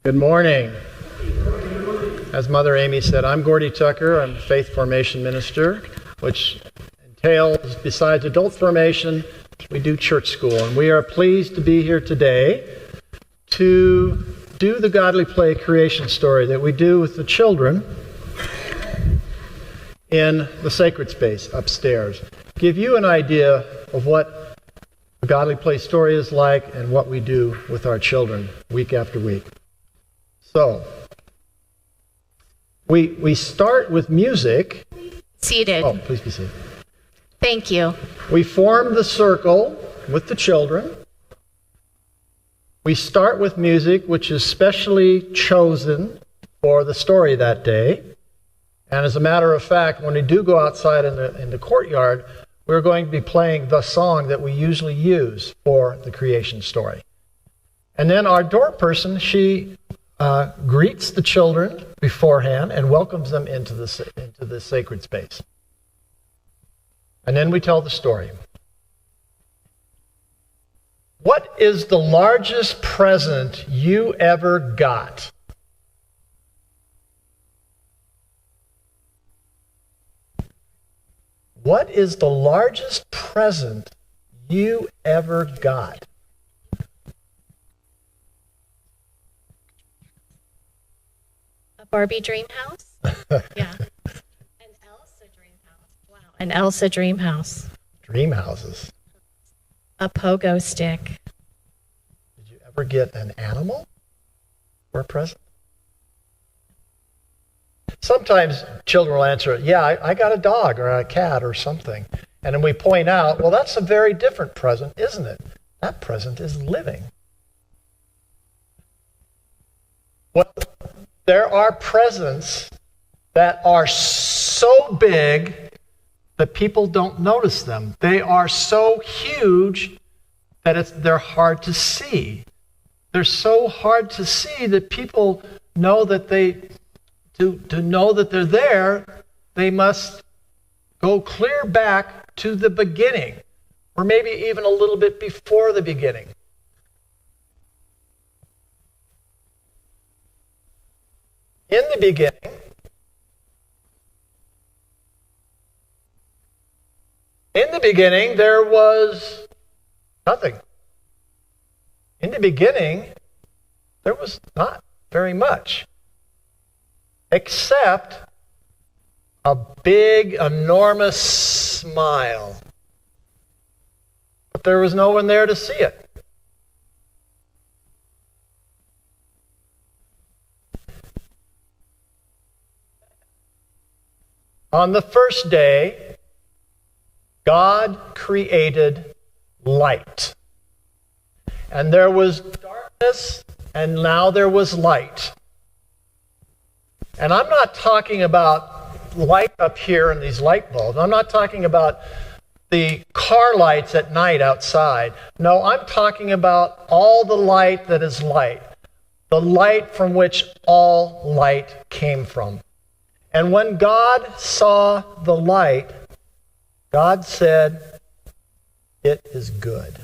Good morning. As Mother Amy said, I'm Gordy Tucker. I'm a faith formation minister, which entails, besides adult formation, we do church school. And we are pleased to be here today to do the Godly Play creation story that we do with the children in the sacred space upstairs. Give you an idea of what the Godly Play story is like and what we do with our children week after week. So, we start with music. Seated. Oh, please be seated. Thank you. We form the circle with the children. We start with music, which is specially chosen for the story that day. And as a matter of fact, when we do go outside in the courtyard, we're going to be playing the song that we usually use for the creation story. And then our door person, she greets the children beforehand and welcomes them into the sacred space. And then we tell the story. What is the largest present you ever got? What is the largest present you ever got? Barbie dream house? Yeah. An Elsa dream house. Wow. An Elsa dream house. Dream houses. A pogo stick. Did you ever get an animal for a present? Sometimes children will answer, yeah, I got a dog or a cat or something. And then we point out, well, that's a very different present, isn't it? That present is living. Well, there are presents that are so big that people don't notice them. They are so huge that they're hard to see. They're so hard to see that people know that to know that they're there, they must go clear back to the beginning, or maybe even a little bit before the beginning. In the beginning, there was nothing. In the beginning, there was not very much, except a big, enormous smile. But there was no one there to see it. On the first day, God created light. And there was darkness, and now there was light. And I'm not talking about light up here in these light bulbs. I'm not talking about the car lights at night outside. No, I'm talking about all the light that is light. The light from which all light came from. And when God saw the light, God said, "It is good."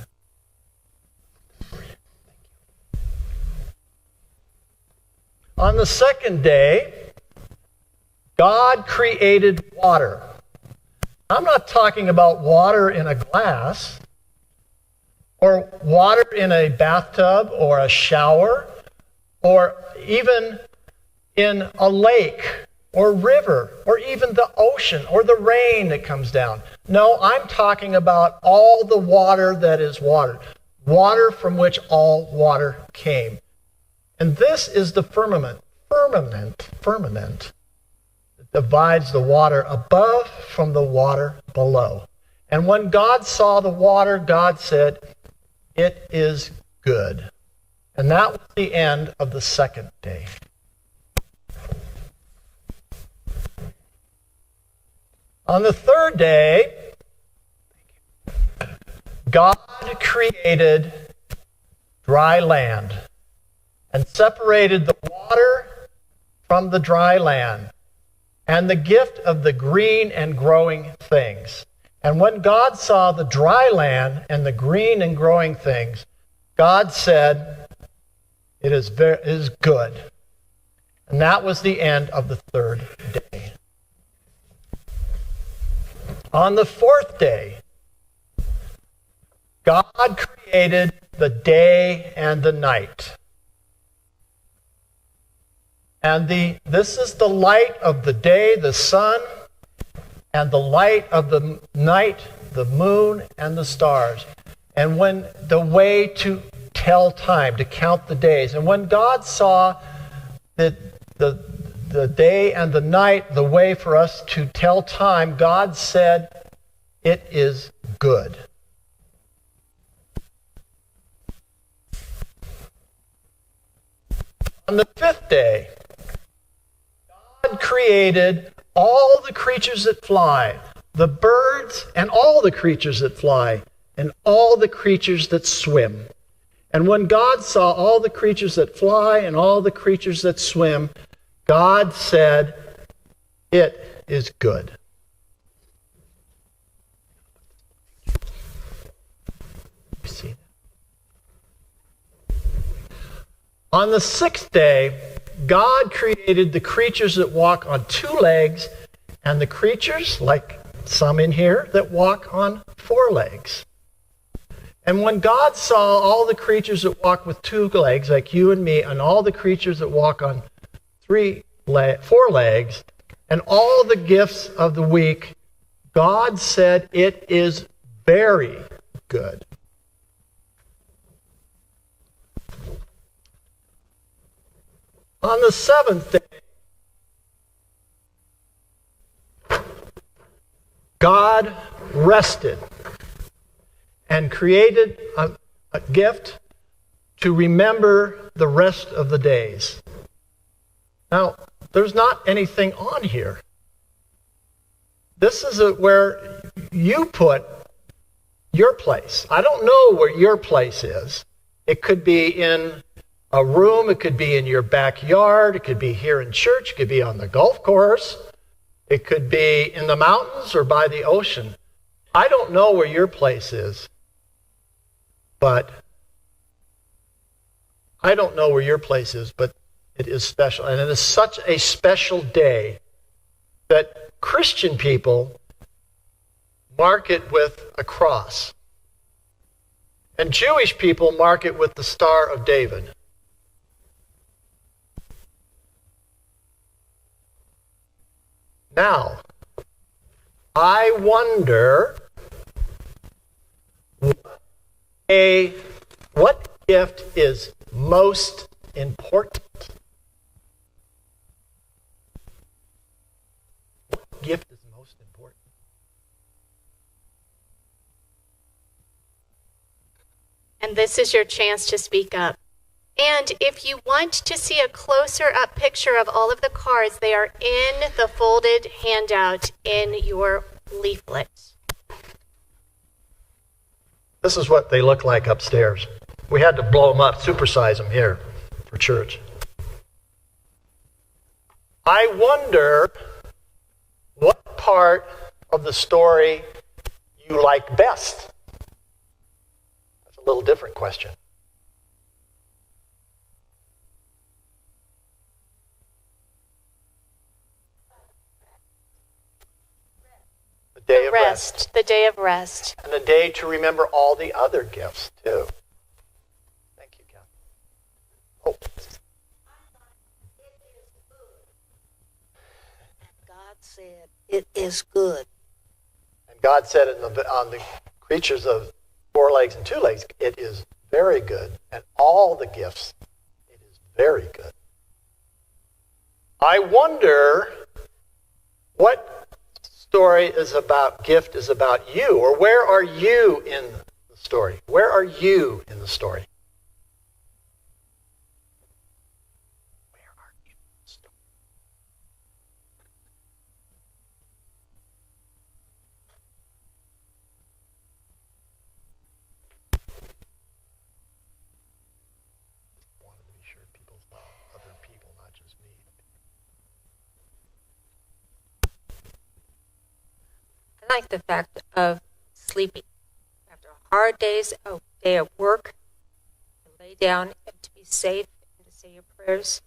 On the second day, God created water. I'm not talking about water in a glass, or water in a bathtub, or a shower, or even in a lake, or river, or even the ocean, or the rain that comes down. No, I'm talking about all the water that is water. Water from which all water came. And this is the firmament that divides the water above from the water below. And when God saw the water, God said, "It is good." And that was the end of the second day. On the third day, God created dry land and separated the water from the dry land and the gift of the green and growing things. And when God saw the dry land and the green and growing things, God said, It is good. And that was the end of the third day. On the fourth day, God created the day and the night. And this is the light of the day, the sun, and the light of the night, the moon and the stars. And when the way to tell time, to count the days. And when God saw that the day and the night, the way for us to tell time, God said, "It is good." On the fifth day, God created all the creatures that fly, the birds and all the creatures that fly, and all the creatures that swim. And when God saw all the creatures that fly and all the creatures that swim, God said, "It is good." You see? On the sixth day, God created the creatures that walk on two legs and the creatures, like some in here, that walk on four legs. And when God saw all the creatures that walk with two legs, like you and me, and all the creatures that walk on four legs, and all the gifts of the week, God said, "It is very good." On the seventh day, God rested and created a gift to remember the rest of the days. Now, there's not anything on here. This is where you put your place. I don't know where your place is. It could be in a room, it could be in your backyard, it could be here in church, it could be on the golf course, it could be in the mountains or by the ocean. I don't know where your place is, but it is special. And it is such a special day that Christian people mark it with a cross. And Jewish people mark it with the Star of David. Now, I wonder what gift is most important? What gift is most important? And this is your chance to speak up. And if you want to see a closer up picture of all of the cards, they are in the folded handout in your leaflet. This is what they look like upstairs. We had to blow them up, supersize them here for church. I wonder what part of the story you like best. That's a little different question. Day of rest. The day of rest. And the day to remember all the other gifts, too. Thank you, Ken. Oh. God said, "It is good." And God said on the creatures of 4 legs and 2 legs, "It is very good." And all the gifts, it is very good. I wonder what gift is about you, or where are you in the story? Where are you in the story? Where are you in the story? I wanted to be sure people saw other people, not just me. I like the fact of sleeping. After a hard day of work, to lay down and to be safe say your prayers,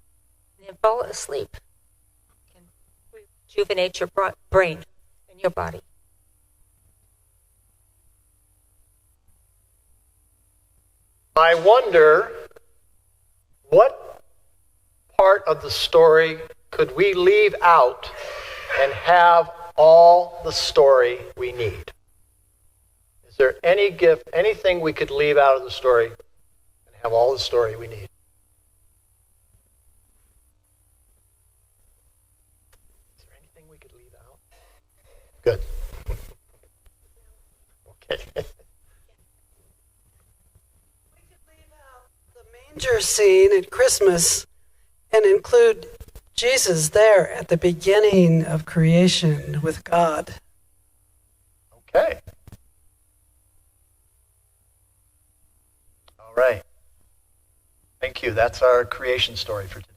and then fall asleep. It can rejuvenate your brain and your body. I wonder what part of the story could we leave out and have all the story we need? Is there any gift, anything we could leave out of the story and have all the story we need? Is there anything we could leave out? Good. Okay. Manger scene at Christmas and include Jesus there at the beginning of creation with God. Okay. All right. Thank you. That's our creation story for today.